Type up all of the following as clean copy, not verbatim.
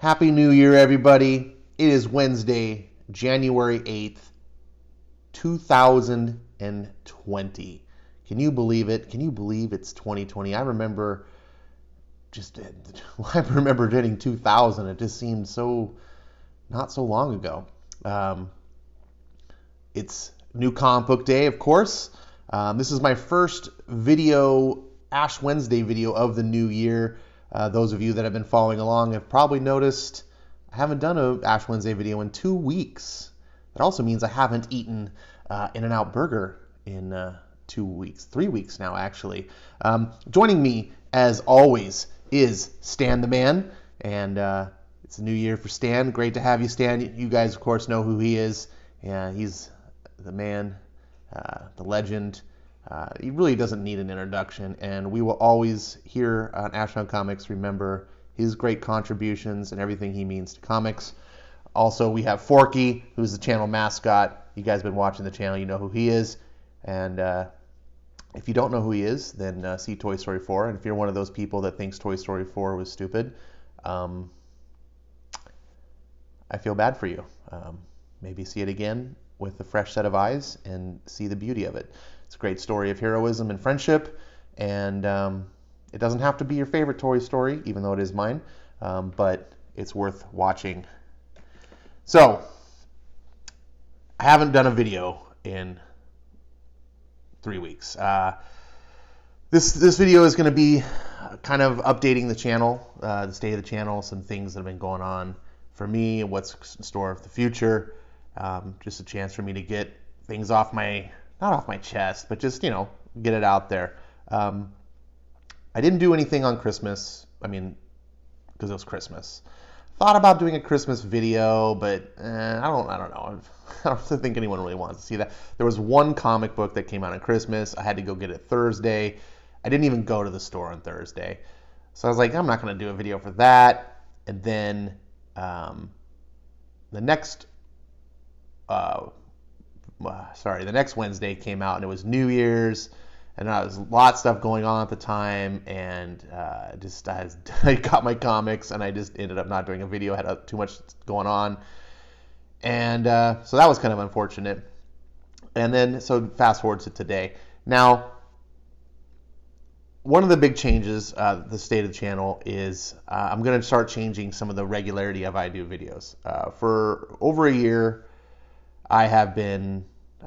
Happy New Year, everybody. It is Wednesday, January 8th, 2020. Can you believe it? Can you believe it's 2020? I remember hitting 2000. It just seemed so not so long ago. It's new comic book day, of course. This is my first video, Ash Wednesday video of the new year. Those of you that have been following along have probably noticed I haven't done an Ash Wednesday video in 2 weeks. That also means I haven't eaten In-N-Out Burger in 2 weeks, 3 weeks now, actually. Joining me, as always, is Stan the Man, and it's a new year for Stan. Great to have you, Stan. You guys, of course, know who he is. He's the man, the legend. He really doesn't need an introduction, and we will always here on Ashdown Comics remember his great contributions and everything he means to comics. Also, we have Forky, who's the channel mascot. You guys have been watching the channel, you know who he is. And if you don't know who he is, then see Toy Story 4. And if you're one of those people that thinks Toy Story 4 was stupid, I feel bad for you. Maybe see it again with a fresh set of eyes and see the beauty of it. It's a great story of heroism and friendship, and it doesn't have to be your favorite Toy Story, even though it is mine, but it's worth watching. So, I haven't done a video in 3 weeks. This video is going to be kind of updating the channel, the state of the channel, some things that have been going on for me, and what's in store for the future. Just a chance for me to get things not off my chest, but just, get it out there. I didn't do anything on Christmas, because it was Christmas. Thought about doing a Christmas video, but I don't know. I don't think anyone really wants to see that. There was one comic book that came out on Christmas. I had to go get it Thursday. I didn't even go to the store on Thursday. So I was like, I'm not going to do a video for that. And then the next Wednesday came out, and it was New Year's, and there was a lot of stuff going on at the time, and I got my comics, and I just ended up not doing a video. I had too much going on, and so that was kind of unfortunate. And then, so fast forward to today. Now, one of the big changes, the state of the channel, is I'm going to start changing some of the regularity of I do videos. For over a year, I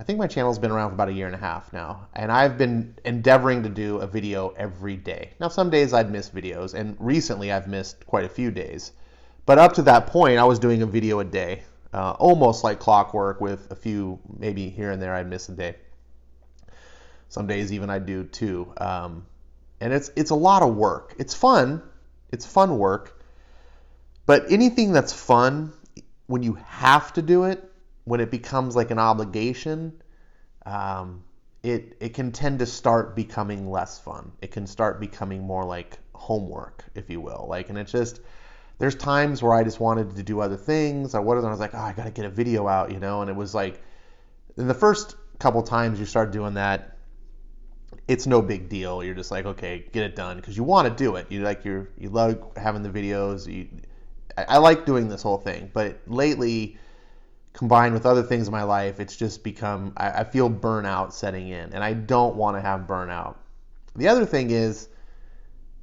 think my channel's been around for about 1.5 years now, and I've been endeavoring to do a video every day. Now, some days I'd miss videos, and recently I've missed quite a few days. But up to that point, I was doing a video a day, almost like clockwork, with a few, maybe here and there I'd miss a day. Some days even I'd do 2. And it's a lot of work. It's fun. It's fun work. But anything that's fun, when you have to do it, when it becomes like an obligation, it can tend to start becoming less fun. It can start becoming more like homework, if you will. And it's just, there's times where I just wanted to do other things. I was like, I got to get a video out, and it was like, in the first couple times you start doing that, it's no big deal. You're just like, okay, get it done, because you want to do it. You love having the videos. I like doing this whole thing, but lately, combined with other things in my life, it's just become, I feel burnout setting in, and I don't want to have burnout. The other thing is,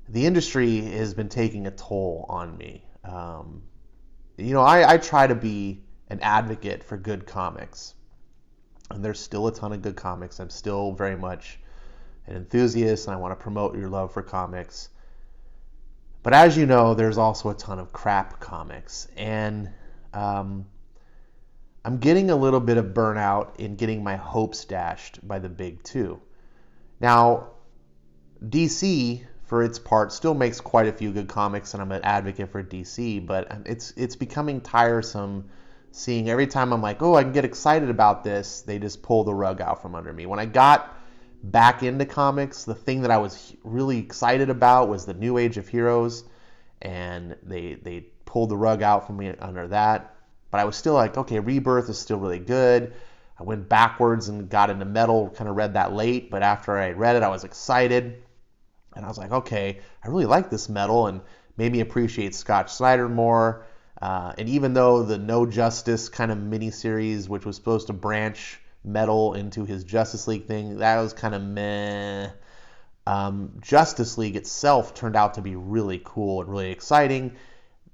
the industry has been taking a toll on me. I try to be an advocate for good comics, and there's still a ton of good comics. I'm still very much an enthusiast, and I want to promote your love for comics. But as you know, there's also a ton of crap comics, and I'm getting a little bit of burnout in getting my hopes dashed by the big two. Now, DC, for its part, still makes quite a few good comics, and I'm an advocate for DC, but it's becoming tiresome seeing every time I'm like, I can get excited about this, they just pull the rug out from under me. When I got back into comics, the thing that I was really excited about was the New Age of Heroes, and they pulled the rug out from me under that. But I was still like, okay, Rebirth is still really good. I went backwards and got into Metal, kind of read that late, but after I read it, I was excited. And I was like, okay, I really like this Metal, and made me appreciate Scott Snyder more. And even though the No Justice kind of miniseries, which was supposed to branch Metal into his Justice League thing, that was kind of meh. Justice League itself turned out to be really cool and really exciting.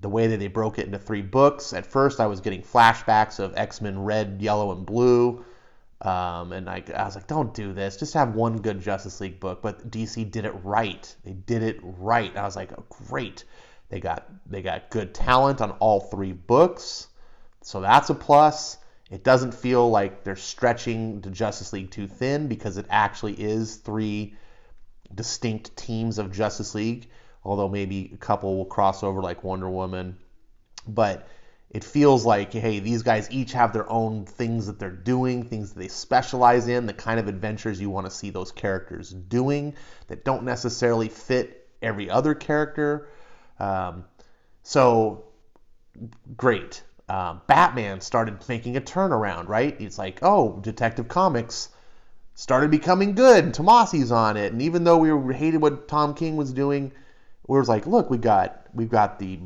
The way that they broke it into 3 books. At first, I was getting flashbacks of X-Men Red, Yellow, and Blue. And I was like, don't do this. Just have one good Justice League book. But DC did it right. They did it right. And I was like, oh, great. They got good talent on all 3 books. So that's a plus. It doesn't feel like they're stretching the Justice League too thin because it actually is 3 distinct teams of Justice League, although maybe a couple will cross over like Wonder Woman. But it feels like, hey, these guys each have their own things that they're doing, things that they specialize in, the kind of adventures you want to see those characters doing that don't necessarily fit every other character. So great. Batman started making a turnaround, right? It's like, oh, Detective Comics started becoming good, and Tomasi's on it. And even though we hated what Tom King was doing, we was like, look, we've got the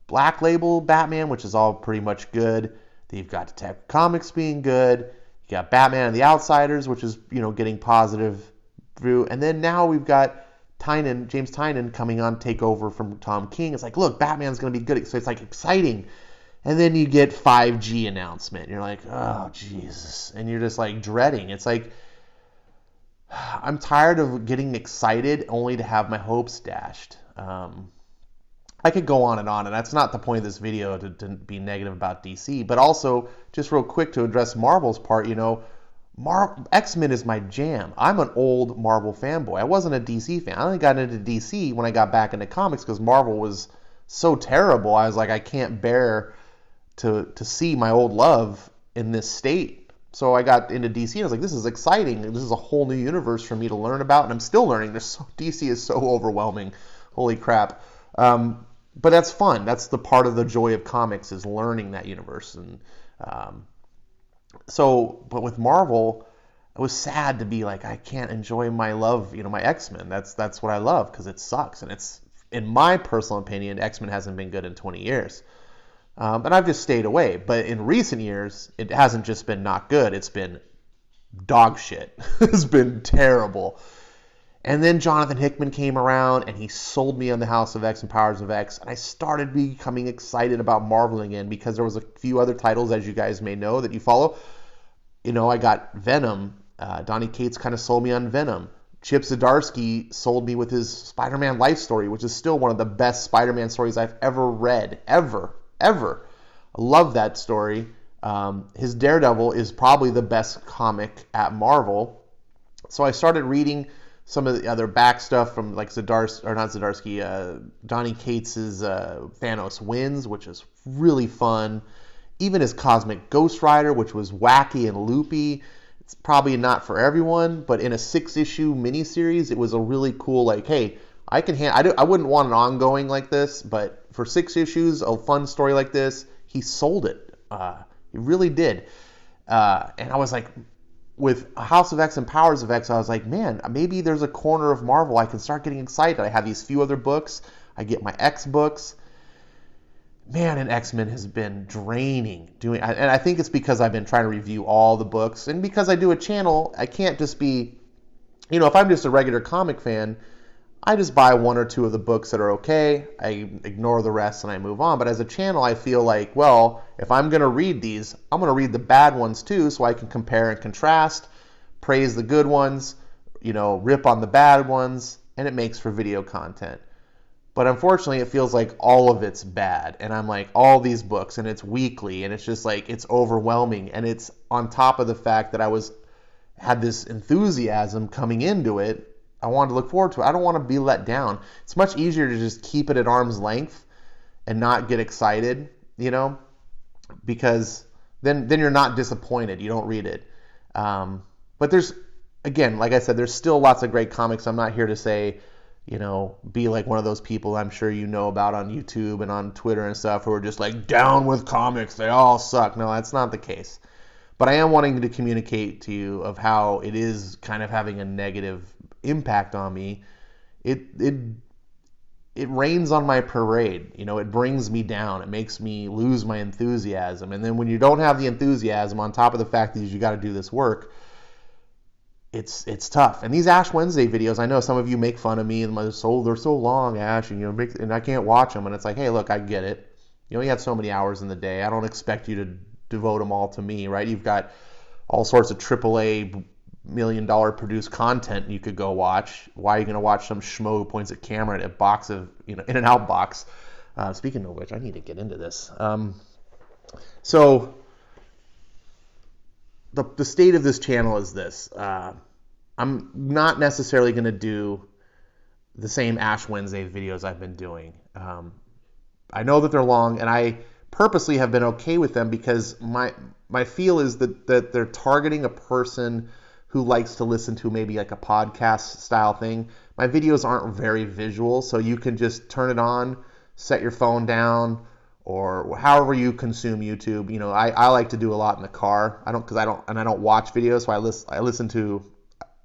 Black Label Batman, which is all pretty much good. You've got Detective Comics being good. You got Batman and the Outsiders, which is, getting positive through. And then now we've got James Tynion coming on, take over from Tom King. It's like, look, Batman's going to be good. So it's like exciting. And then you get 5G announcement. You're like, oh, Jesus. And you're just like dreading. It's like, I'm tired of getting excited only to have my hopes dashed. I could go on, and that's not the point of this video to be negative about DC. But also, just real quick to address Marvel's part, X-Men is my jam. I'm an old Marvel fanboy. I wasn't a DC fan. I only got into DC when I got back into comics because Marvel was so terrible. I was like, I can't bear to see my old love in this state. So I got into DC and I was like, this is exciting. This is a whole new universe for me to learn about, and I'm still learning. DC is so overwhelming. Holy crap. But that's fun. That's the part of the joy of comics, is learning that universe. And but with Marvel, I was sad to be like, I can't enjoy my love, my X-Men. That's what I love, because it sucks. And it's, in my personal opinion, X-Men hasn't been good in 20 years. And I've just stayed away. But in recent years, it hasn't just been not good. It's been dog shit. It's been terrible. And then Jonathan Hickman came around, and he sold me on the House of X and Powers of X. And I started becoming excited about Marvel again, because there was a few other titles, as you guys may know, that you follow. I got Venom. Donny Cates kind of sold me on Venom. Chip Zdarsky sold me with his Spider-Man life story, which is still one of the best Spider-Man stories I've ever read. Ever. I love that story. His Daredevil is probably the best comic at Marvel. So I started reading some of the other back stuff from like Donny Cates' Thanos Wins, which is really fun. Even his Cosmic Ghost Rider, which was wacky and loopy. It's probably not for everyone, but in a 6-issue miniseries, it was a really cool, like, hey, I wouldn't want an ongoing like this, but for 6 issues, a fun story like this, he sold it. He really did. And I was like, with House of X and Powers of X, I was like, man, maybe there's a corner of Marvel I can start getting excited. I have these few other books. I get my X books. Man, and X-Men has been draining. And I think it's because I've been trying to review all the books. And because I do a channel, I can't just be, if I'm just a regular comic fan, I just buy 1 or 2 of the books that are okay. I ignore the rest and I move on. But as a channel, I feel like, well, if I'm going to read these, I'm going to read the bad ones too, so I can compare and contrast, praise the good ones, rip on the bad ones, and it makes for video content. But unfortunately, it feels like all of it's bad. And I'm like, all these books, and it's weekly, and it's just like, it's overwhelming. And it's on top of the fact that I had this enthusiasm coming into it. I wanted to look forward to it. I don't want to be let down. It's much easier to just keep it at arm's length and not get excited, because then you're not disappointed. You don't read it. But there's, again, like I said, there's still lots of great comics. I'm not here to say, be like one of those people I'm sure you know about on YouTube and on Twitter and stuff who are just like, down with comics, they all suck. No, that's not the case. But I am wanting to communicate to you of how it is kind of having a negative impact on me. It it rains on my parade. It brings me down. It makes me lose my enthusiasm. And then when you don't have the enthusiasm, on top of the fact that you got to do this work, it's tough. And these Ash Wednesday videos, I know some of you make fun of me and they're so long, Ash, and I can't watch them. And it's like, hey, look, I get it. You only have so many hours in the day. I don't expect you to devote them all to me, right? You've got all sorts of AAA $1 million produced content you could go watch. Why are you going to watch some schmo who points at camera at a box of, In-N-Out box? Speaking of which, I need to get into this. So the state of this channel is this. I'm not necessarily going to do the same Ash Wednesday videos I've been doing. I know that they're long, and I purposely have been okay with them because my feel is that they're targeting a person who likes to listen to maybe like a podcast style thing. My videos aren't very visual, so you can just turn it on, set your phone down, or however you consume YouTube. I like to do a lot in the car. I don't watch videos, so I listen to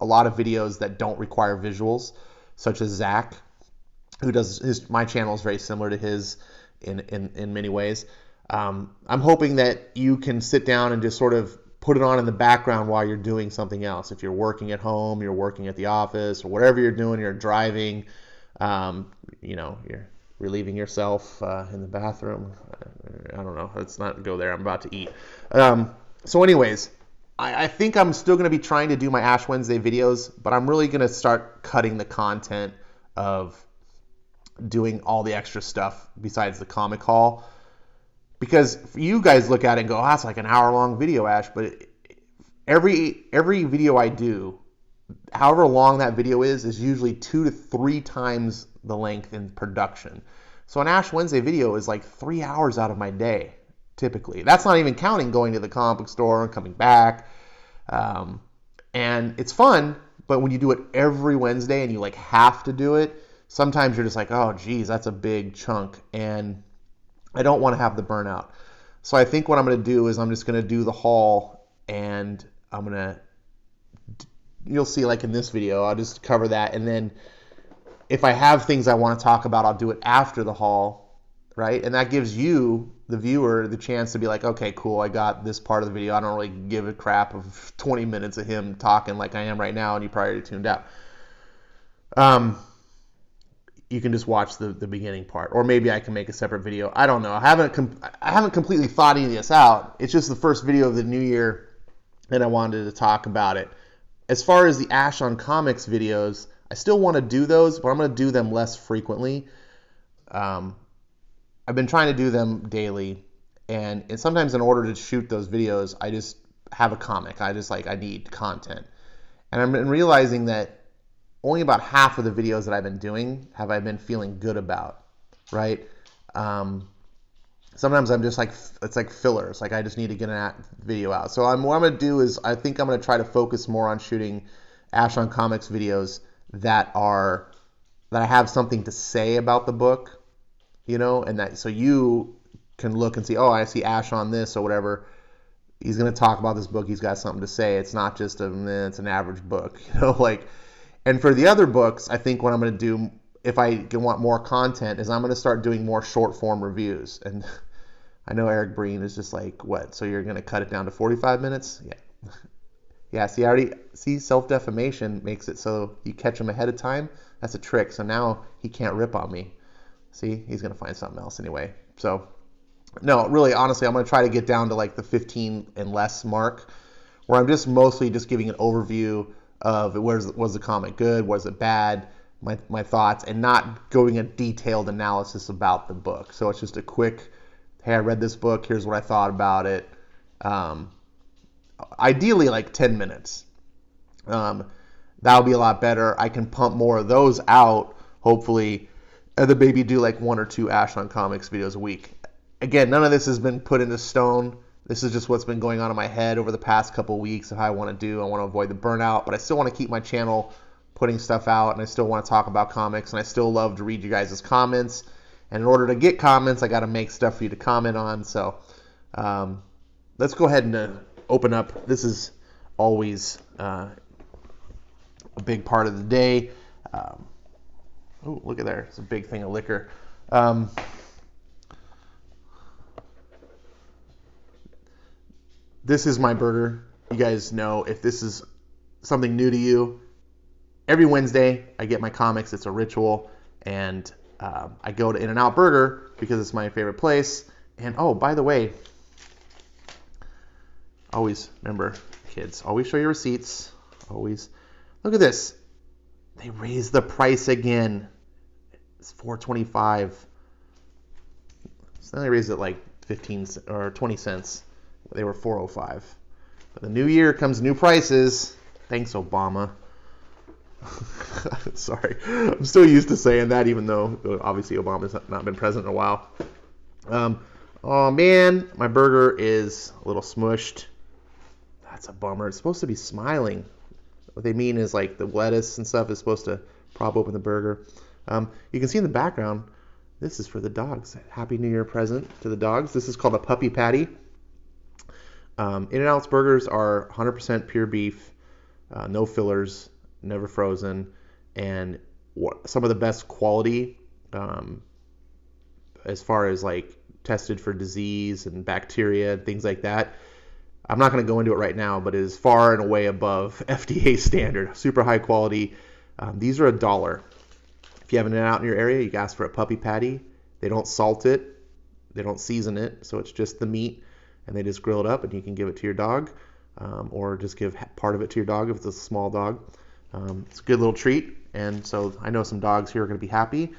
a lot of videos that don't require visuals, such as Zach, who does my channel is very similar to his in many ways. I'm hoping that you can sit down and just sort of put it on in the background while you're doing something else. If you're working at home, you're working at the office, or whatever you're doing, you're driving, you're relieving yourself in the bathroom. I don't know. Let's not go there. I'm about to eat. So anyways, I think I'm still going to be trying to do my Ash Wednesday videos, but I'm really going to start cutting the content of doing all the extra stuff besides the comic haul. Because you guys look at it and go, that's like an hour-long video, Ash. But every video I do, however long that video is usually 2 to 3 times the length in production. So an Ash Wednesday video is like 3 hours out of my day, typically. That's not even counting going to the comic book store and coming back. And it's fun, but when you do it every Wednesday and you like have to do it, sometimes you're just like, oh, geez, that's a big chunk. And I don't want to have the burnout. So I think what I'm going to do is I'm just going to do the haul, and you'll see like in this video, I'll just cover that. And then if I have things I want to talk about, I'll do it after the haul, right? And that gives you, the viewer, the chance to be like, okay, cool, I got this part of the video. I don't really give a crap of 20 minutes of him talking like I am right now, and you probably already tuned out. You can just watch the beginning part, or maybe I can make a separate video. I don't know. I haven't completely thought any of this out. It's just the first video of the new year, and I wanted to talk about it. As far as the Ash on Comics videos, I still want to do those, but I'm going to do them less frequently. I've been trying to do them daily, and sometimes in order to shoot those videos, I just have a comic. I need content, and I'm realizing that only about half of the videos that I've been doing have I been feeling good about, right? Sometimes I'm just like, it's like fillers. Like I just need to get a video out. So what I'm going to do is I think I'm going to try to focus more on shooting Ash on Comics videos that I have something to say about the book, and that so you can look and see, oh, I see Ash on this or whatever. He's going to talk about this book. He's got something to say. It's not just it's an average book, And for the other books, I think what I'm going to do, if I want more content, is I'm going to start doing more short-form reviews. And I know Eric Breen is just like, what? So you're going to cut it down to 45 minutes? Yeah. Yeah, see, self-defamation makes it so you catch him ahead of time. That's a trick. So now he can't rip on me. See, he's going to find something else anyway. So, no, really, honestly, I'm going to try to get down to like the 15 and less mark, where I'm just mostly just giving an overview of was the comic good, was it bad, my thoughts, and not going a detailed analysis about the book. So it's just a quick, hey, I read this book, here's what I thought about it. Ideally like 10 minutes. That'll be a lot better. I can pump more of those out, hopefully, and then maybe do like 1 or 2 Ash on Comics videos a week. Again, none of this has been put into stone. This is just what's been going on in my head over the past couple weeks of how I want to do. I want to avoid the burnout, but I still want to keep my channel putting stuff out, and I still want to talk about comics, and I still love to read you guys' comments. And in order to get comments, I got to make stuff for you to comment on. So let's go ahead and open up. This is always a big part of the day. Oh, look at there. It's a big thing of liquor. This is my burger. You guys know, if this is something new to you, every Wednesday I get my comics. It's a ritual. And I go to In-N-Out Burger because it's my favorite place. And oh, by the way, always remember, kids, always show your receipts. Always. Look at this. They raised the price again. It's $4.25. So then they raised it like 15 or 20 cents. They were $4.05. But the new year comes new prices. Thanks, Obama. Sorry. I'm still used to saying that, even though obviously Obama's not been president in a while. Oh man, my burger is a little smushed. That's a bummer. It's supposed to be smiling. What they mean is like the lettuce and stuff is supposed to prop open the burger. You can see in the background, this is for the dogs. Happy New Year present to the dogs. This is called a puppy patty. In-N-Out's burgers are 100% pure beef, no fillers, never frozen, and some of the best quality as far as like tested for disease and bacteria and things like that. I'm not going to go into it right now, but it is far and away above FDA standard. Super high quality. These are $1. If you have an In-N-Out in your area, you can ask for a puppy patty. They don't salt it. They don't season it. So it's just the meat, and they just grill it up, and you can give it to your dog, or just give part of it to your dog if it's a small dog. It's a good little treat, and so I know some dogs here are going to be happy.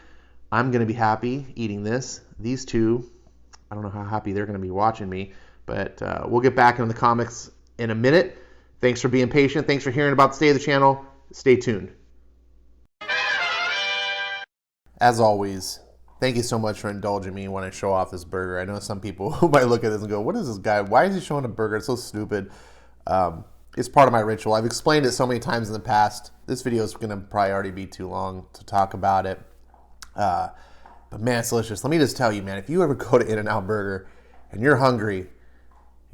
I'm going to be happy eating this. These two, I don't know how happy they're going to be watching me, but we'll get back into the comics in a minute. Thanks for being patient. Thanks for hearing about the state of the channel. Stay tuned. As always, thank you so much for indulging me when I show off this burger. I know some people who might look at this and go, what is this guy? Why is he showing a burger? It's so stupid. It's part of my ritual. I've explained it so many times in the past. This video is going to probably already be too long to talk about it. But man, it's delicious. Let me just tell you, man, if you ever go to In-N-Out Burger and you're hungry,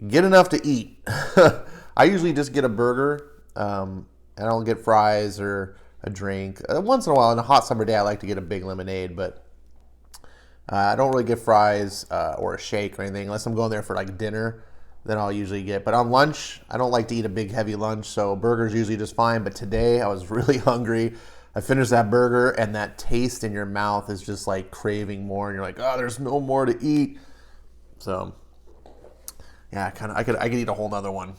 get enough to eat. I usually just get a burger. I don't get fries or a drink. Once in a while, on a hot summer day, I like to get a big lemonade, but I don't really get fries or a shake or anything unless I'm going there for like dinner. Then I'll usually get. But on lunch, I don't like to eat a big heavy lunch, so burger's usually just fine. But today, I was really hungry. I finished that burger, and that taste in your mouth is just like craving more, and you're like, oh, there's no more to eat. So yeah, I could eat a whole nother one.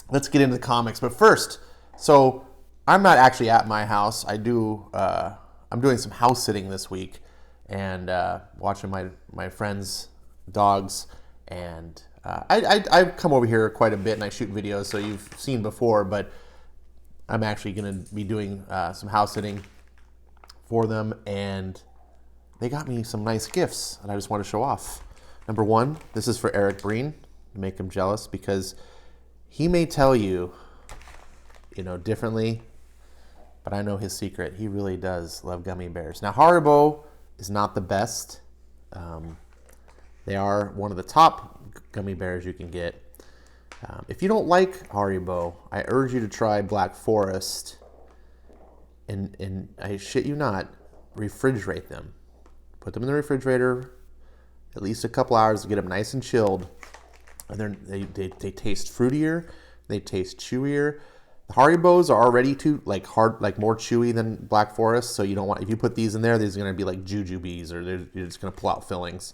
Let's get into the comics, but first, so I'm not actually at my house. I'm doing some house sitting this week, and watching my friends' dogs, and I come over here quite a bit, and I shoot videos, so you've seen before, but I'm actually going to be doing some house sitting for them, and they got me some nice gifts, and I just want to show off. Number one, this is for Eric Breen, to make him jealous, because he may tell you, differently, but I know his secret. He really does love gummy bears. Now, Haribo is not the best. They are one of the top gummy bears you can get. If you don't like Haribo, I urge you to try Black Forest, and I shit you not, refrigerate them. Put them in the refrigerator at least a couple hours to get them nice and chilled, and they taste fruitier, they taste chewier. The Haribos are already too more chewy than Black Forest, so you don't want, if you put these in there, these are going to be like jujubes, or you're just going to pull out fillings.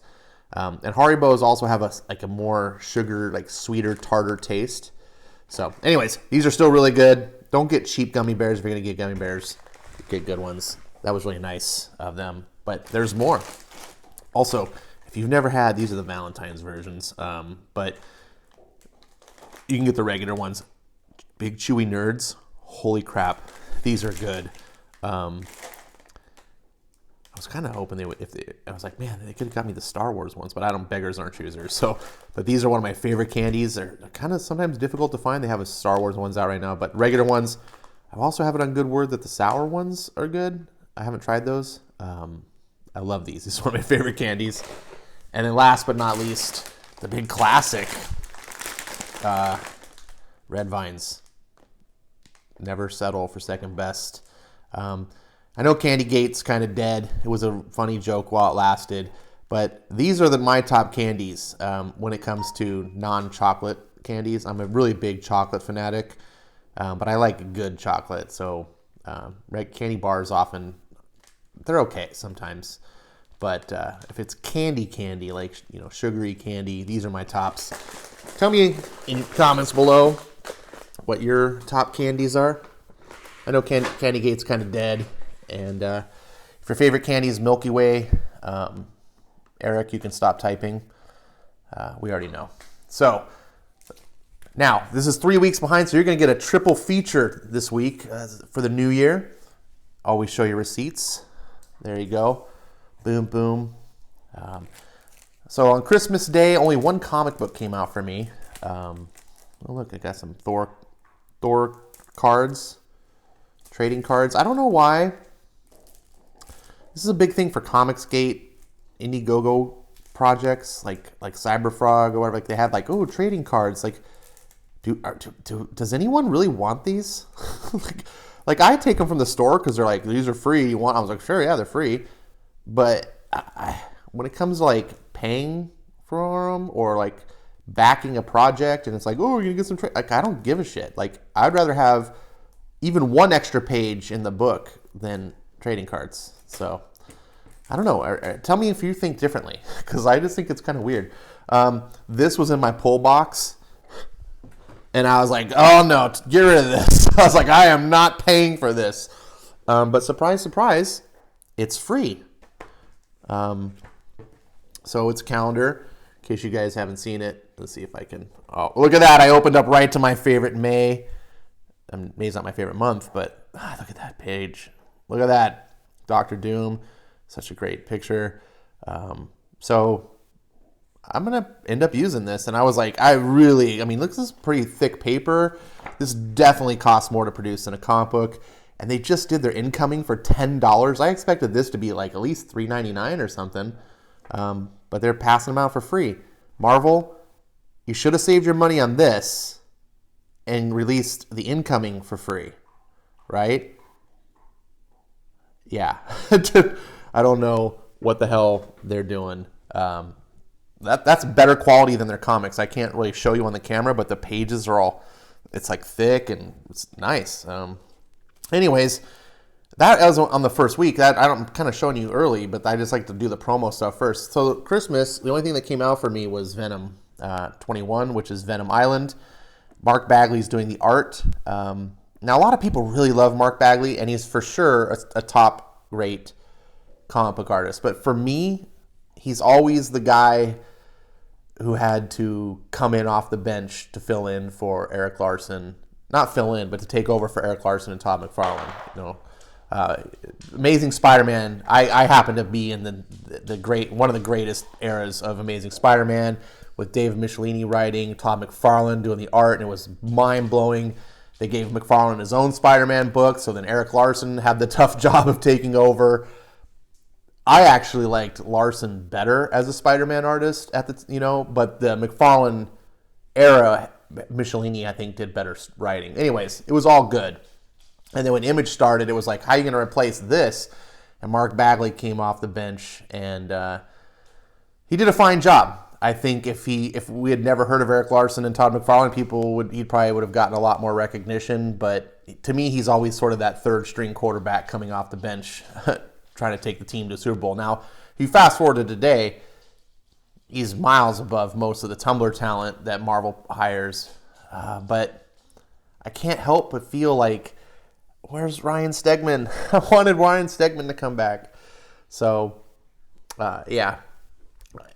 And Haribos also have a more sugar, sweeter, tartar taste. So anyways, these are still really good. Don't get cheap gummy bears if you're going to get gummy bears. Get good ones. That was really nice of them. But there's more. Also, if you've never had, these are the Valentine's versions. But you can get the regular ones. Big chewy nerds. Holy crap. These are good. I was kind of hoping they would, I was like, man, they could have got me the Star Wars ones, but beggars aren't choosers. So, but these are one of my favorite candies. They're kind of sometimes difficult to find. They have a Star Wars ones out right now, but regular ones, I also have it on good word that the sour ones are good. I haven't tried those. I love these. This is one of my favorite candies. And then last but not least, the big classic, Red Vines. Never settle for second best. I know Candygate's kind of dead. It was a funny joke while it lasted. But these are my top candies when it comes to non-chocolate candies. I'm a really big chocolate fanatic, but I like good chocolate. So candy bars often, they're okay sometimes. But if it's candy, like sugary candy, these are my tops. Tell me in comments below what your top candies are. I know Candygate's kind of dead. And if your favorite candy is Milky Way, Eric, you can stop typing. We already know. So now, this is 3 weeks behind, so you're going to get a triple feature this week for the new year. Always show your receipts. There you go. Boom, boom. So on Christmas Day, only one comic book came out for me. Oh, look, I got some Thor cards, trading cards. I don't know why. This is a big thing for Comicsgate, Indiegogo projects, like Cyberfrog or whatever. Like they have trading cards. Like, does anyone really want these? like I take them from the store because they're like, these are free. You want? I was like, sure, yeah, they're free. But when it comes to paying for them or backing a project and it's like, oh, you're gonna get some I don't give a shit. I'd rather have even one extra page in the book than trading cards. So I don't know. Tell me if you think differently, because I just think it's kind of weird. This was in my pull box, and I was like, oh no, get rid of this. I was like, I am not paying for this. But surprise, surprise, it's free. So it's a calendar, in case you guys haven't seen it. Let's see if I can. Oh, look at that. I opened up right to my favorite May. May's not my favorite month, but look at that page. Look at that. Dr. Doom. Such a great picture. So I'm going to end up using this. And I was like, look, this is pretty thick paper. This definitely costs more to produce than a comic book. And they just did their incoming for $10. I expected this to be at least $3.99 or something. But they're passing them out for free. Marvel, you should have saved your money on this and released the incoming for free, right? Yeah. I don't know what the hell they're doing. That's better quality than their comics. I can't really show you on the camera, but the pages are all, it's thick and it's nice. Anyways, that was on the first week. I'm kind of showing you early, but I just like to do the promo stuff first. So Christmas, the only thing that came out for me was Venom 21, which is Venom Island. Mark Bagley's doing the art. Now, a lot of people really love Mark Bagley, and he's for sure a top-rate comic book artist. But for me, he's always the guy who had to come in off the bench to fill in for Eric Larson. Not fill in, but to take over for Eric Larson and Todd McFarlane. Amazing Spider-Man. I happen to be in one of the greatest eras of Amazing Spider-Man, with Dave Michelini writing, Todd McFarlane doing the art, and it was mind-blowing. They gave McFarlane his own Spider-Man book, so then Eric Larson had the tough job of taking over. I actually liked Larson better as a Spider-Man artist but the McFarlane era, Michelini, I think, did better writing. Anyways, it was all good. And then when Image started, it was like, how are you going to replace this? And Mark Bagley came off the bench, and he did a fine job. I think if we had never heard of Eric Larson and Todd McFarlane, he probably would have gotten a lot more recognition. But to me, he's always sort of that third string quarterback coming off the bench, trying to take the team to a Super Bowl. Now, if you fast forward to today, he's miles above most of the Tumblr talent that Marvel hires. But I can't help but feel like, where's Ryan Stegman? I wanted Ryan Stegman to come back. So, yeah.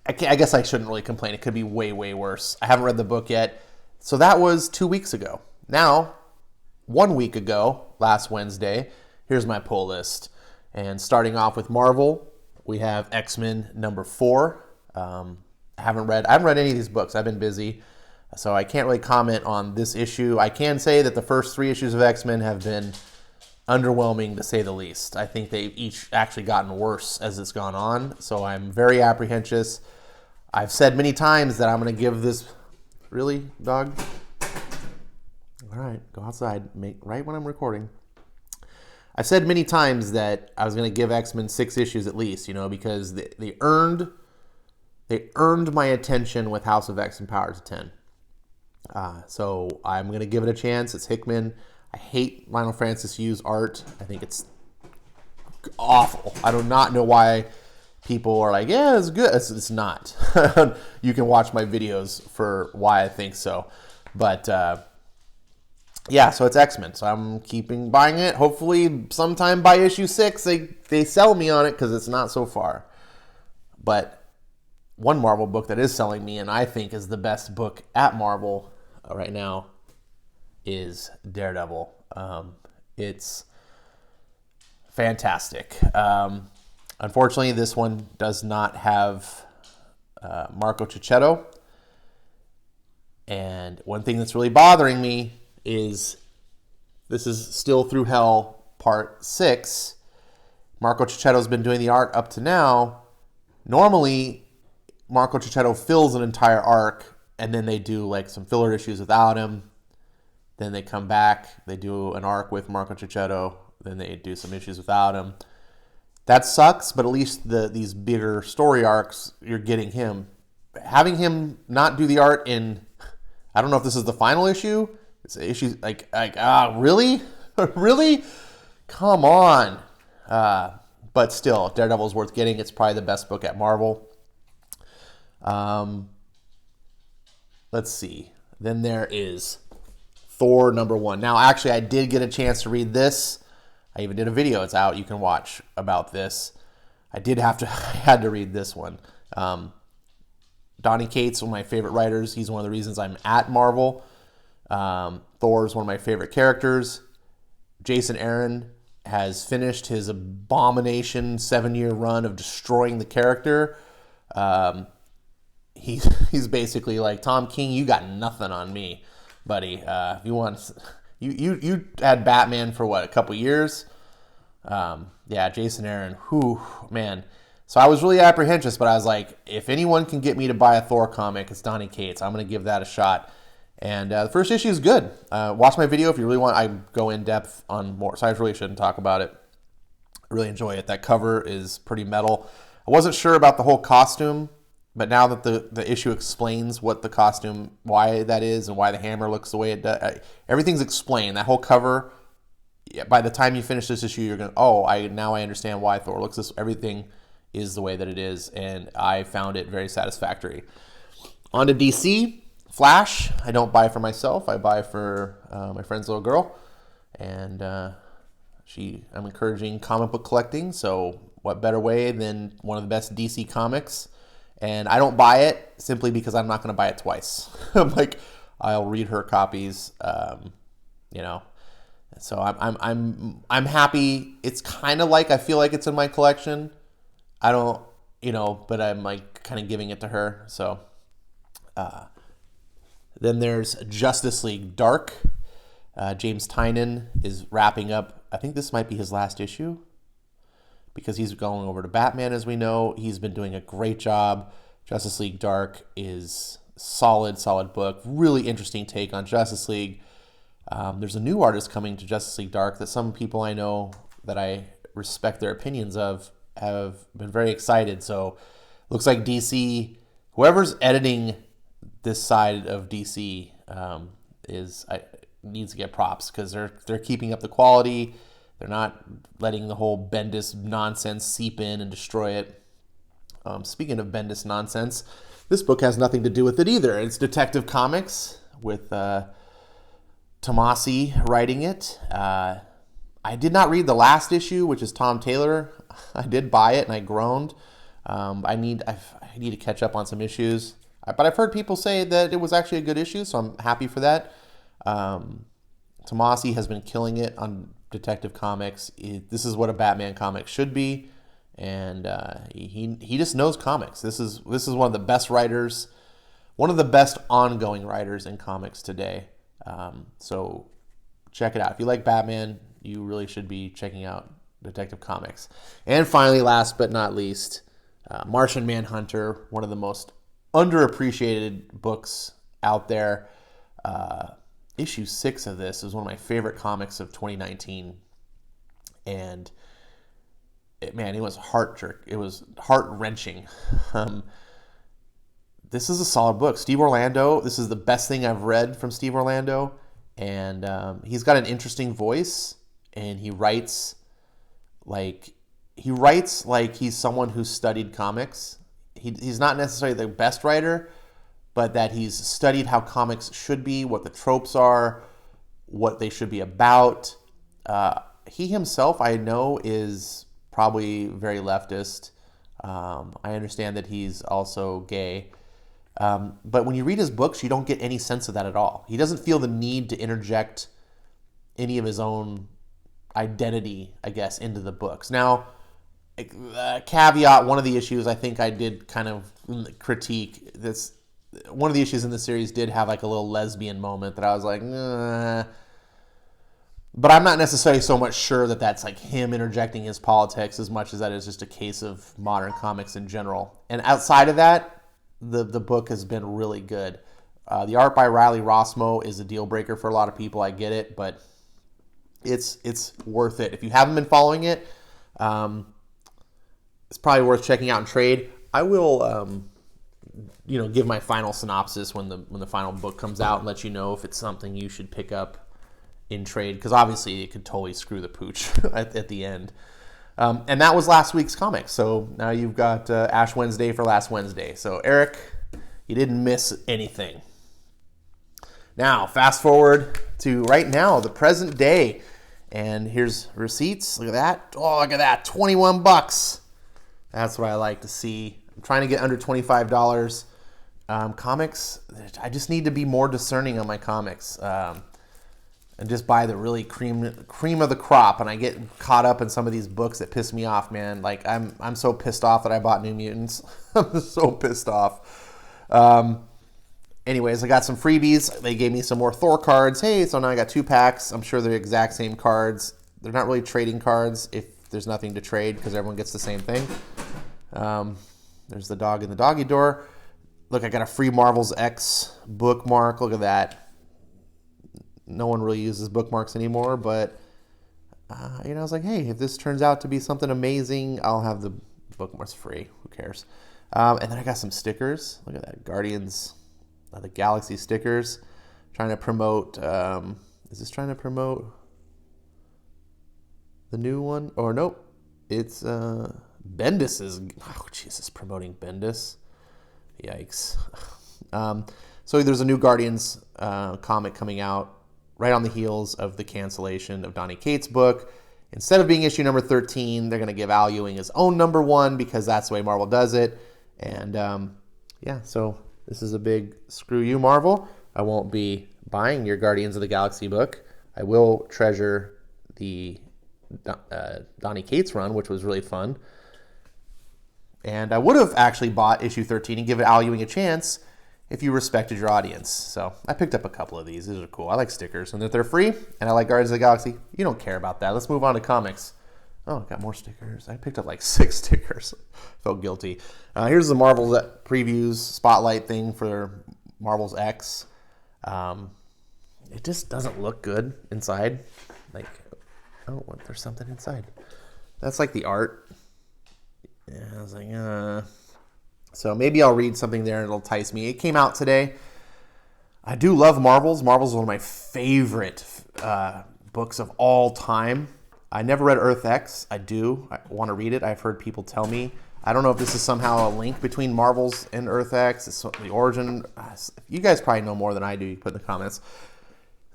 I guess I shouldn't really complain. It could be way, way worse. I haven't read the book yet. So that was 2 weeks ago. Now, 1 week ago, last Wednesday, here's my pull list. And starting off with Marvel, we have X-Men number 4. I haven't read any of these books. I've been busy. So I can't really comment on this issue. I can say that the first 3 issues of X-Men have been underwhelming, to say the least. I think they've each actually gotten worse as it's gone on, so I'm very apprehensive. I've said many times that I'm going to give this... Really, dog? All right, go outside. Right when I'm recording. I said many times that I was going to give X-Men 6 issues at least, because they earned my attention with House of X and Powers of 10. So I'm going to give it a chance. It's Hickman. I hate Lionel Francis Yu's art. I think it's awful. I do not know why people are like, yeah, it's good. It's not. You can watch my videos for why I think so. But yeah, so it's X-Men. So I'm keeping buying it. Hopefully sometime by issue 6 they sell me on it, because it's not so far. But one Marvel book that is selling me, and I think is the best book at Marvel right now, is Daredevil. It's fantastic. Unfortunately, this one does not have Marco Cicchetto. And one thing that's really bothering me is this is Still Through Hell Part 6. Marco Cicchetto's been doing the art up to now. Normally, Marco Cicchetto fills an entire arc, and then they do like some filler issues without him. Then they come back, they do an arc with Marco Cicchetto, then they do some issues without him. That sucks, but at least these bigger story arcs, you're getting him. Having him not do the art in, I don't know if this is the final issue. It's issues really? Really? Come on. But still, Daredevil's worth getting. It's probably the best book at Marvel. Let's see. Then there is Thor #1. Now, actually, I did get a chance to read this. I even did a video. It's out. You can watch about this. I had to read this one. Donny Cates, one of my favorite writers. He's one of the reasons I'm at Marvel. Thor's one of my favorite characters. Jason Aaron has finished his Abomination 7-year run of destroying the character. He's basically like, Tom King, you got nothing on me, buddy. If you want, you had Batman for what, a couple years? Yeah, Jason Aaron. Whew, man. So I was really apprehensive, but I was like, if anyone can get me to buy a Thor comic, it's Donny Cates. I'm going to give that a shot. And the first issue is good. Watch my video if you really want. I go in depth on more, so I really shouldn't talk about it. I really enjoy it. That cover is pretty metal. I wasn't sure about the whole costume, but now that the issue explains what the costume, why that is, and why the hammer looks the way it does, everything's explained. That whole cover, by the time you finish this issue, you're going, now I understand why Thor looks this. Everything is the way that it is, and I found it very satisfactory. On to DC. Flash, I don't buy for myself. I buy for my friend's little girl, and I'm encouraging comic book collecting, so what better way than one of the best DC comics? And I don't buy it simply because I'm not going to buy it twice. I'm like, I'll read her copies, So I'm happy. It's kind of like I feel like it's in my collection. I don't, but I'm like kind of giving it to her. So then there's Justice League Dark. James Tynion is wrapping up. I think this might be his last issue because he's going over to Batman, as we know. He's been doing a great job. Justice League Dark is solid book. Really interesting take on Justice League. There's a new artist coming to Justice League Dark that some people I know that I respect their opinions of have been very excited. So looks like DC, whoever's editing this side of DC needs to get props because they're keeping up the quality. They're not letting the whole Bendis nonsense seep in and destroy it. Speaking of Bendis nonsense, this book has nothing to do with it either. It's Detective Comics with Tomasi writing it. I did not read the last issue, which is Tom Taylor. I did buy it and I groaned. I need to catch up on some issues. But I've heard people say that it was actually a good issue, so I'm happy for that. Tomasi has been killing it on Detective Comics. This is what a Batman comic should be, and he just knows comics. This is one of the best writers, one of the best ongoing writers in comics today. So check it out. If you like Batman, you really should be checking out Detective Comics. And finally, last but not least, Martian Manhunter, one of the most underappreciated books out there. Issue 6 of this is one of my favorite comics of 2019. And it was it was heart-wrenching. This is a solid book. Steve Orlando, this is the best thing I've read from Steve Orlando. And he's got an interesting voice, and he writes like he's someone who studied comics. He's not necessarily the best writer, but that he's studied how comics should be, what the tropes are, what they should be about. He himself, I know, is probably very leftist. I understand that he's also gay. But when you read his books, you don't get any sense of that at all. He doesn't feel the need to interject any of his own identity, I guess, into the books. Now, caveat, one of the issues I think I did kind of critique, this, one of the issues in the series did have like a little lesbian moment that I was like, nah. But I'm not necessarily so much sure that that's like him interjecting his politics as much as that is just a case of modern comics in general. And outside of that, the book has been really good. The art by Riley Rossmo is a deal breaker for a lot of people. I get it, but it's worth it. If you haven't been following it, it's probably worth checking out in trade. I will, give my final synopsis when the final book comes out and let you know if it's something you should pick up in trade, because obviously it could totally screw the pooch at the end. And that was last week's comic. So now you've got Ash Wednesday for last Wednesday. So Eric, you didn't miss anything. Now, fast forward to right now, the present day. And here's receipts. Look at that. Oh, look at that. $21. That's what I like to see. I'm trying to get under $25. Comics, I just need to be more discerning on my comics. And just buy the really cream of the crop. And I get caught up in some of these books that piss me off, man. Like, I'm so pissed off that I bought New Mutants. I'm so pissed off. Anyways, I got some freebies. They gave me some more Thor cards. Hey, so now I got 2 packs. I'm sure they're the exact same cards. They're not really trading cards if there's nothing to trade, because everyone gets the same thing. There's the dog in the doggy door. Look, I got a free Marvel's X bookmark. Look at that. No one really uses bookmarks anymore, but I was like, hey, if this turns out to be something amazing, I'll have the bookmarks free. Who cares? And then I got some stickers. Look at that, Guardians of the Galaxy stickers. Trying to promote. Is this trying to promote the new one? Or nope, it's Bendis is. Oh Jesus, promoting Bendis. Yikes. So there's a new Guardians comic coming out right on the heels of the cancellation of Donny Cates' book. Instead of being issue number 13, they're going to give Al Ewing his own number 1, because that's the way Marvel does it. And so this is a big screw you, Marvel. I won't be buying your Guardians of the Galaxy book. I will treasure the Donny Cates run, which was really fun. And I would have actually bought issue 13 and give Al Ewing a chance if you respected your audience. So I picked up a couple of these. These are cool. I like stickers. And if they're free and I like Guardians of the Galaxy, you don't care about that. Let's move on to comics. Oh, got more stickers. I picked up like 6 stickers. Felt guilty. Here's the Marvel previews spotlight thing for Marvel's X. It just doesn't look good inside. Like, oh, what? There's something inside. That's like the art. Yeah, I was like, So maybe I'll read something there and it'll entice me. It came out today. I do love Marvels. Marvels is one of my favorite books of all time. I never read Earth X. I want to read it. I've heard people tell me. I don't know if this is somehow a link between Marvels and Earth X. It's the origin. You guys probably know more than I do. You put in the comments.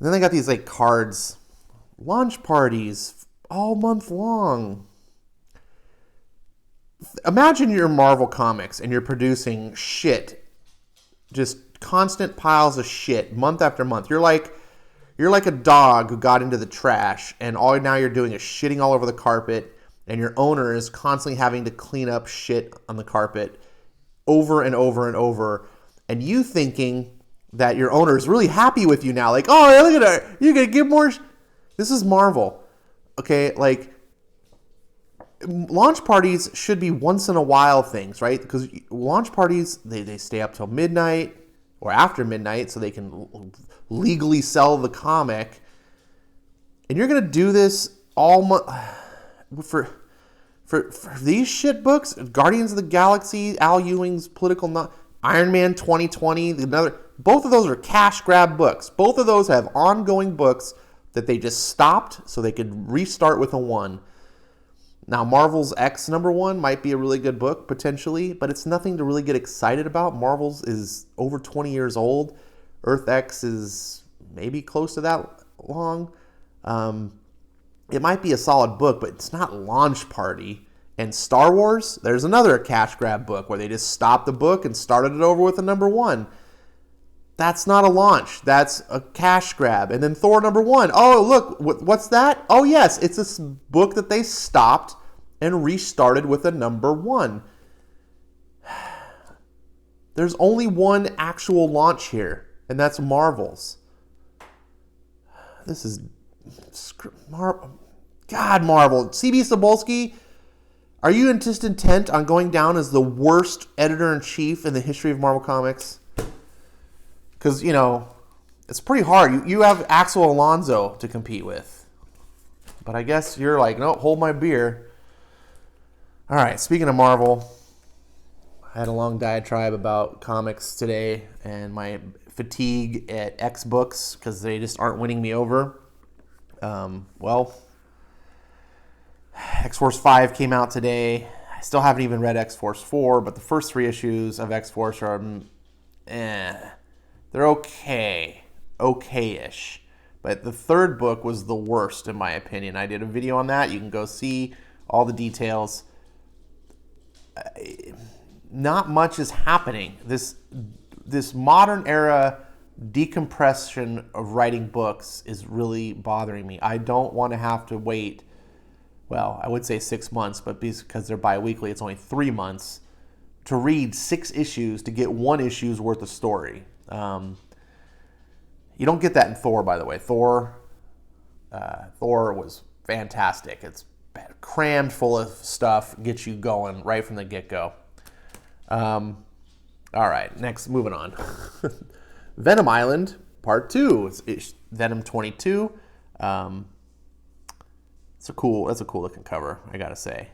And then they got these like cards. Launch parties all month long. Imagine you're Marvel Comics and you're producing shit, just constant piles of shit month after month. You're like a dog who got into the trash, and all now you're doing is shitting all over the carpet, and your owner is constantly having to clean up shit on the carpet over and over and over, and you thinking that your owner is really happy with you now, like, oh, look at her, you're gonna give more. This is Marvel, okay? Like, launch parties should be once in a while things, right? Because launch parties, they stay up till midnight or after midnight so they can legally sell the comic. And you're going to do this all month. for these shit books, Guardians of the Galaxy, Al Ewing's Iron Man 2020, both of those are cash grab books. Both of those have ongoing books that they just stopped so they could restart with a 1. Now, Marvel's X #1 might be a really good book, potentially, but it's nothing to really get excited about. Marvel's is over 20 years old. Earth X is maybe close to that long. It might be a solid book, but it's not Launch Party. And Star Wars, there's another cash grab book where they just stopped the book and started it over with a #1. That's not a launch. That's a cash grab. And then Thor #1. Oh, look, what's that? Oh, yes, it's this book that they stopped and restarted with a #1. There's only one actual launch here, and that's Marvel's. This is... God, Marvel. C.B. Cebulski, are you just intent on going down as the worst editor-in-chief in the history of Marvel Comics? Because, it's pretty hard. You have Axel Alonso to compete with. But I guess you're like, no, hold my beer. All right, speaking of Marvel, I had a long diatribe about comics today and my fatigue at X books because they just aren't winning me over. X-Force 5 came out today. I still haven't even read X-Force 4, but the first 3 issues of X-Force are, they're okay-ish. But the third book was the worst, in my opinion. I did a video on that. You can go see all the details. Not much is happening. This modern era decompression of writing books is really bothering me. I don't want to have to wait, well, I would say 6 months, but because they're bi-weekly, it's only 3 months, to read 6 issues to get 1 issue's worth of story. You don't get that in Thor, by the way. Thor was fantastic. It's crammed full of stuff, gets you going right from the get-go. All right, next, moving on. Venom Island, Part 2. It's Venom 22. That's a cool looking cover, I gotta say.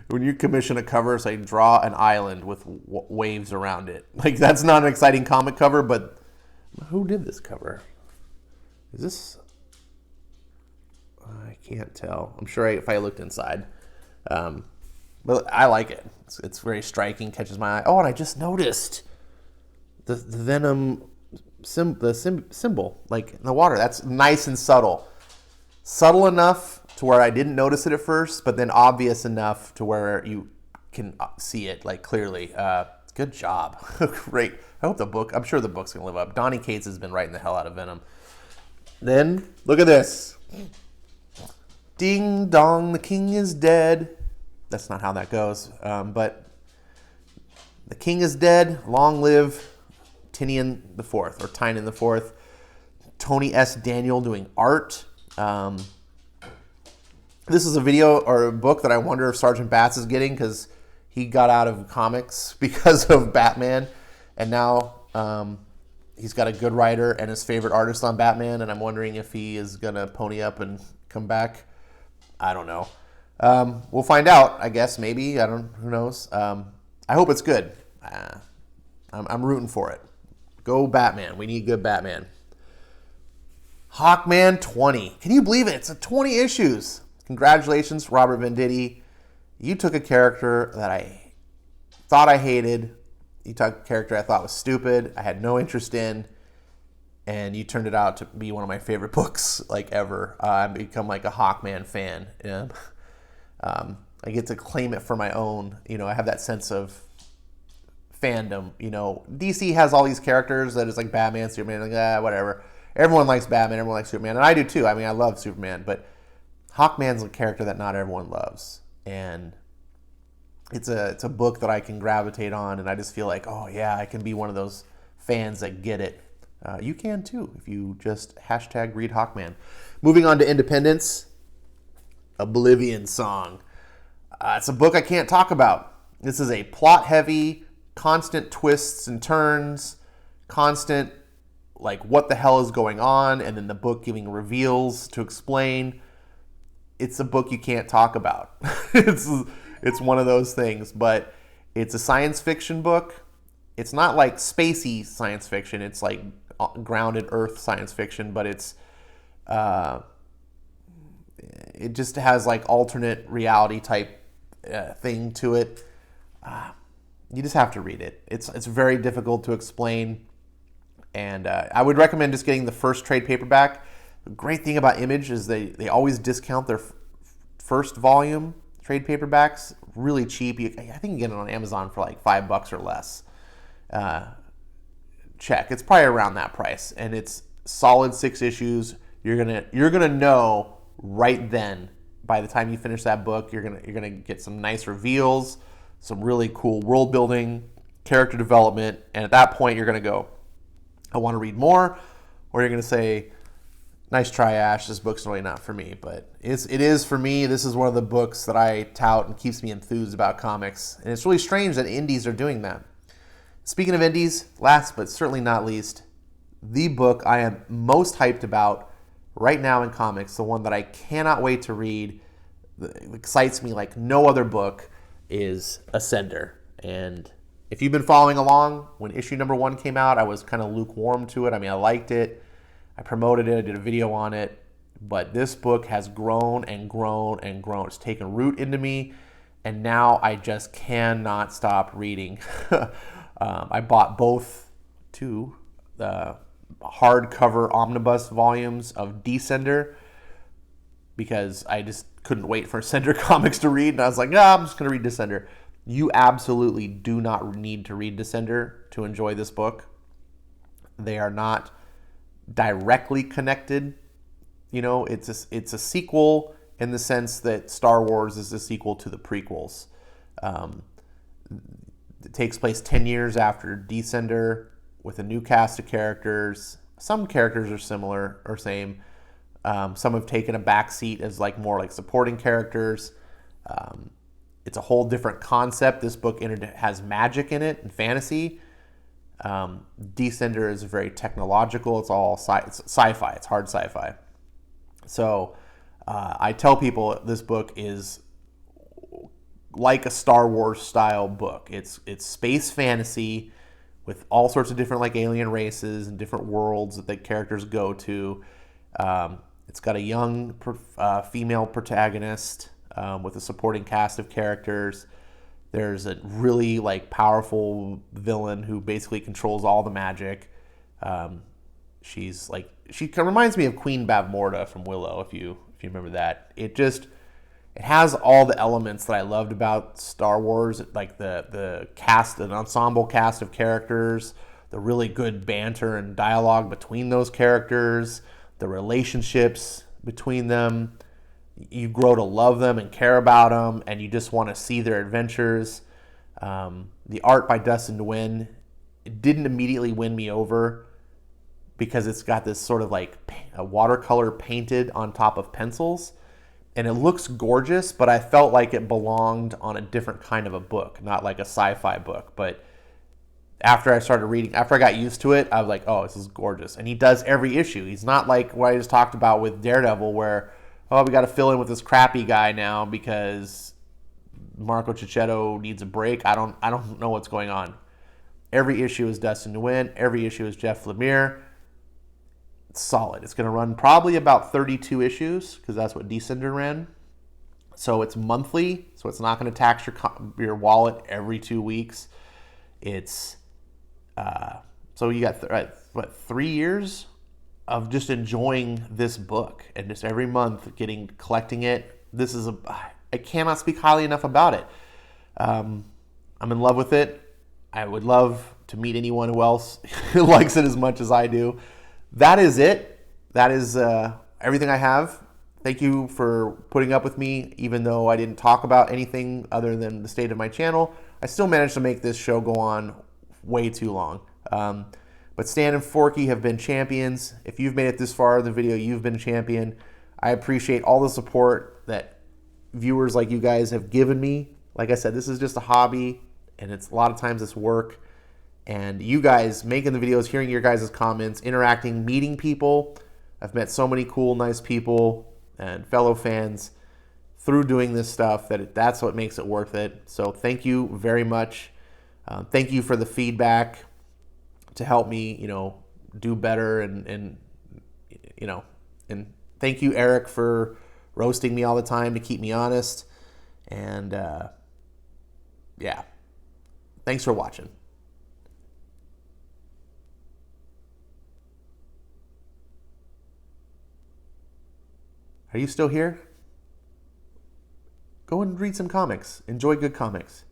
When you commission a cover, it's like draw an island with waves around it. Like, that's not an exciting comic cover, but who did this cover? Is this? I can't tell. I'm sure if I looked inside. But I like it. It's very striking, catches my eye. Oh, and I just noticed the Venom symbol, like in the water. That's nice and subtle. Subtle enough to where I didn't notice it at first, but then obvious enough to where you can see it like clearly. Good job. Great. I hope I'm sure the book's going to live up. Donny Cates has been writing the hell out of Venom. Then, look at this. Ding dong, the king is dead. That's not how that goes. But the king is dead. Long live Tynion the Fourth, or Tynion the Fourth. Tony S. Daniel doing art. This is a video or a book that I wonder if Sergeant Batts is getting, because he got out of comics because of Batman, and now he's got a good writer and his favorite artist on Batman, and I'm wondering if he is going to pony up and come back. I don't know. We'll find out, I guess, maybe. Who knows? I hope it's good. I'm rooting for it. Go Batman. We need good Batman. Hawkman 20. Can you believe it? It's 20 issues. Congratulations, Robert Venditti. You took a character that I thought I hated. You took a character I thought was stupid, I had no interest in, and you turned it out to be one of my favorite books like ever. I've become like a Hawkman fan. Yeah. I get to claim it for my own. I have that sense of fandom. DC has all these characters that is like Batman, Superman, like whatever. Everyone likes Batman, everyone likes Superman, and I do too. I mean, I love Superman, but Hawkman's a character that not everyone loves, and it's a book that I can gravitate on, and I just feel like, oh yeah, I can be one of those fans that get it. You can too if you just #read Hawkman. Moving on to Independence, Oblivion Song. It's a book I can't talk about. This is a plot-heavy, constant twists and turns, constant like what the hell is going on, and then the book giving reveals to explain. it's a book you can't talk about. It's one of those things, but it's a science fiction book. It's not like spacey science fiction. It's like grounded Earth science fiction, but it just has like alternate reality type thing to it. You just have to read it. It's very difficult to explain, and I would recommend just getting the first trade paperback. The great thing about Image is they always discount their first volume trade paperbacks really cheap. I think you can get it on Amazon for like $5 or less. Check. It's probably around that price, and it's solid 6 issues. You're gonna know right then. By the time you finish that book, you're gonna get some nice reveals, some really cool world building, character development, and at that point, you're gonna go, I want to read more, or you're gonna say, nice try, Ash. This book's really not for me, but it is for me. This is one of the books that I tout and keeps me enthused about comics, and it's really strange that indies are doing that. Speaking of indies, last but certainly not least, the book I am most hyped about right now in comics, the one that I cannot wait to read, that excites me like no other book, is Ascender. And if you've been following along, when issue number 1 came out, I was kind of lukewarm to it. I mean, I liked it. I promoted it. I did a video on it. But this book has grown and grown and grown. It's taken root into me, and now I just cannot stop reading. I bought both 2 hardcover omnibus volumes of Descender because I just couldn't wait for Ascender comics to read, and I was like, I'm just going to read Descender. You absolutely do not need to read Descender to enjoy this book. They are not directly connected. You know, it's a sequel in the sense that Star Wars is a sequel to the prequels. It takes place 10 years after Descender with a new cast of characters. Some characters are similar or same. Some have taken a backseat as like more like supporting characters. It's a whole different concept. This book has magic in it and fantasy. Descender is very technological. It's all sci-fi. It's hard sci-fi. So I tell people this book is like a Star Wars style book. It's space fantasy with all sorts of different like alien races and different worlds that the characters go to. It's got a young female protagonist with a supporting cast of characters. There's a really like powerful villain who basically controls all the magic. She reminds me of Queen Bavmorda from Willow, if you remember that. It has all the elements that I loved about Star Wars, like the cast, an ensemble cast of characters, the really good banter and dialogue between those characters, the relationships between them. You grow to love them and care about them, and you just want to see their adventures. The art by Dustin Nguyen, it didn't immediately win me over because it's got this sort of like a watercolor painted on top of pencils. And it looks gorgeous, but I felt like it belonged on a different kind of a book, not like a sci-fi book. But after I got used to it, I was like, oh, this is gorgeous. And he does every issue. He's not like what I just talked about with Daredevil where, we got to fill in with this crappy guy now because Marco Cicchetto needs a break. I don't know what's going on. Every issue is Dustin Nguyen. Every issue is Jeff Lemire. It's solid. It's going to run probably about 32 issues because that's what Descender ran. So it's monthly, so it's not going to tax your wallet every 2 weeks. It's so you got 3 years of just enjoying this book and just every month collecting it. I cannot speak highly enough about it. I'm in love with it. I would love to meet anyone who else likes it as much as I do. That is it. That is everything I have. Thank you for putting up with me, even though I didn't talk about anything other than the state of my channel. I still managed to make this show go on way too long. But Stan and Forky have been champions. If you've made it this far in the video, you've been a champion. I appreciate all the support that viewers like you guys have given me. Like I said, this is just a hobby, and a lot of times it's work. And you guys making the videos, hearing your guys' comments, interacting, meeting people. I've met so many cool, nice people and fellow fans. through doing this stuff that that's what makes it worth it. So thank you very much. Thank you for the feedback to help me, do better, and thank you, Eric, for roasting me all the time to keep me honest. And yeah, thanks for watching. Are you still here? Go and read some comics. Enjoy good comics.